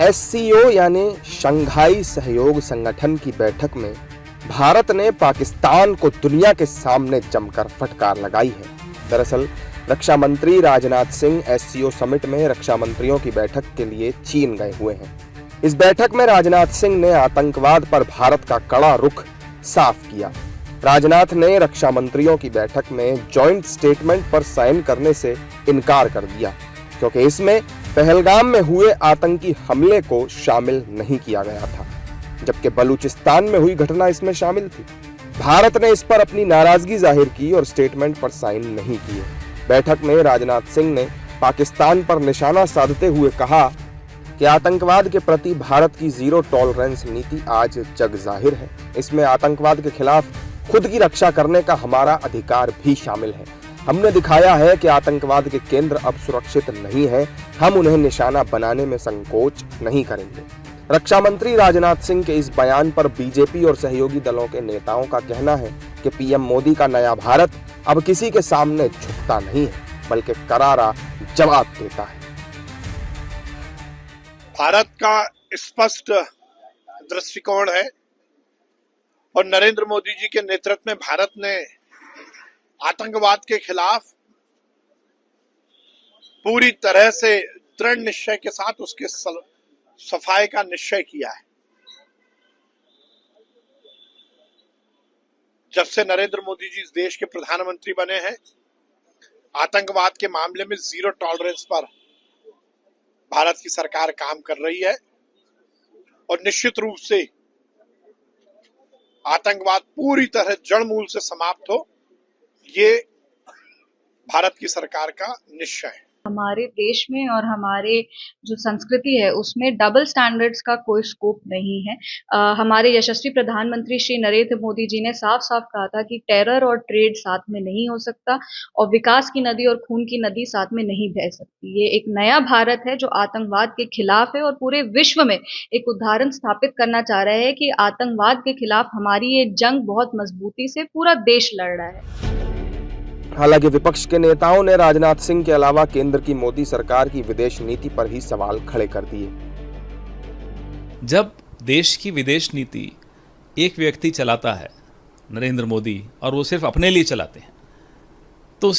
SCO यानी Shanghai सहयोग संगठन की बैठक में भारत ने पाकिस्तान को दुनिया के सामने जमकर फटकार लगाई है। दरअसल रक्षा मंत्री राजनाथ सिंह SCO समिट में रक्षा मंत्रियों की बैठक के लिए चीन गए हुए हैं। इस बैठक में राजनाथ सिंह ने आतंकवाद पर भारत का कड़ा रुख साफ किया। राजनाथ ने रक्षा मंत्रियों की बैठक में जॉइंट स्टेटमेंट पर साइन करने से इनकार कर दिया, क्योंकि इसमें पहलगाम में हुए आतंकी हमले को शामिल नहीं किया गया था, जबकि बलूचिस्तान में हुई घटना इसमें शामिल थी। भारत ने इस पर अपनी नाराजगी जाहिर की और स्टेटमेंट पर साइन नहीं किए। बैठक में राजनाथ सिंह ने पाकिस्तान पर निशाना साधते हुए कहा कि आतंकवाद के प्रति भारत की जीरो टॉलरेंस नीति आज जग जाहिर है। इसमें आतंकवाद के खिलाफ खुद की रक्षा करने का हमारा अधिकार भी शामिल है। हमने दिखाया है कि आतंकवाद के केंद्र अब सुरक्षित नहीं है। हम उन्हें निशाना बनाने में संकोच नहीं करेंगे। रक्षा मंत्री राजनाथ सिंह के इस बयान पर बीजेपी और सहयोगी दलों के नेताओं का कहना है कि पीएम मोदी का नया भारत अब किसी के सामने झुकता नहीं है, बल्कि करारा जवाब देता है। भारत का स्पष्ट दृष्टिकोण है और नरेंद्र मोदी जी के नेतृत्व में भारत ने आतंकवाद के खिलाफ पूरी तरह से दृढ़ निश्चय के साथ उसके सफाई का निश्चय किया है। जब से नरेंद्र मोदी जी इस देश के प्रधानमंत्री बने हैं, आतंकवाद के मामले में जीरो टॉलरेंस पर भारत की सरकार काम कर रही है और निश्चित रूप से आतंकवाद पूरी तरह जड़ मूल से समाप्त हो, ये भारत की सरकार का निश्चय है। हमारे देश में और हमारे जो संस्कृति है उसमें डबल स्टैंडर्ड्स का कोई स्कोप नहीं है। हमारे यशस्वी प्रधानमंत्री श्री नरेंद्र मोदी जी ने साफ साफ कहा था कि टेरर और ट्रेड साथ में नहीं हो सकता और विकास की नदी और खून की नदी साथ में नहीं बह सकती। ये एक नया भारत है जो आतंकवाद के खिलाफ है और पूरे विश्व में एक उदाहरण स्थापित करना चाह रहे हैं कि आतंकवाद के खिलाफ हमारी ये जंग बहुत मजबूती से पूरा देश लड़ रहा है। हालांकि विपक्ष के नेताओं ने राजनाथ सिंह के अलावा केंद्र की मोदी सरकार की विदेश नीति पर ही सवाल खड़े कर दिए। जब देश की विदेश नीति एक व्यक्ति चलाता है, नरेंद्र मोदी, और वो सिर्फ अपने लिए चलाते हैं, तो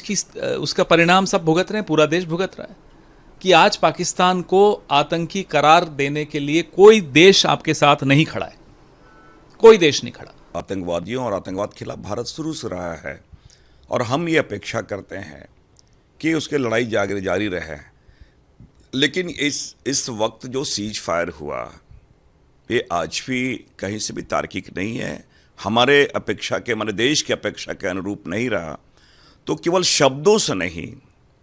उसका परिणाम सब भुगत रहे हैं, पूरा देश भुगत रहा है कि आज पाकिस्तान को आतंकी करार देने के लिए कोई देश आपके साथ नहीं खड़ा है, कोई देश नहीं खड़ा। आतंकवादियों और आतंकवाद के खिलाफ भारत शुरू से रहा है और हम ये अपेक्षा करते हैं कि उसकी लड़ाई जारी रहे। लेकिन इस वक्त जो सीज फायर हुआ, ये आज भी कहीं से भी तार्किक नहीं है, हमारे देश की अपेक्षा के अनुरूप नहीं रहा। तो केवल शब्दों से नहीं,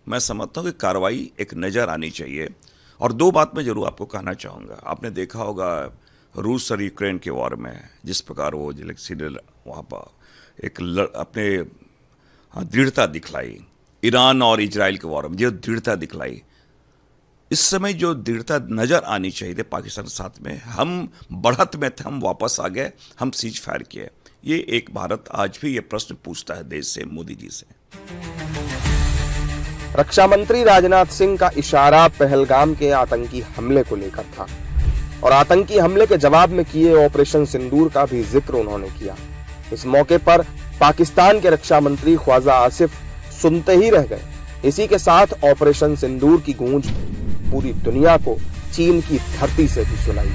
मैं समझता हूँ कि कार्रवाई एक नज़र आनी चाहिए। और दो बात मैं जरूर आपको कहना चाहूँगा। आपने देखा होगा रूस और यूक्रेन के वॉर में जिस प्रकार वो वहाँ पर एक अपने दृढ़ता दिखलाई, ईरान और इजराइल के वॉर में जो दृढ़ता दिखलाई, इस समय जो दृढ़ता नज़र आनी चाहिए थी पाकिस्तान के साथ में, हम बढ़त में थे, हम वापस आ गए, हम सीज फायर किए। ये एक भारत आज भी ये प्रश्न पूछता है देश से, मोदी जी से। रक्षा मंत्री राजनाथ सिंह का इशारा पहलगाम के आतंकी हमले को लेकर था और आतंकी हमले के जवाब में किए ऑपरेशन सिंदूर का भी जिक्र उन्होंने किया। इस मौके पर पाकिस्तान के रक्षा मंत्री ख्वाजा आसिफ सुनते ही रह गए। इसी के साथ ऑपरेशन सिंदूर की गूंज पूरी दुनिया को चीन की धरती से भी सुनाई।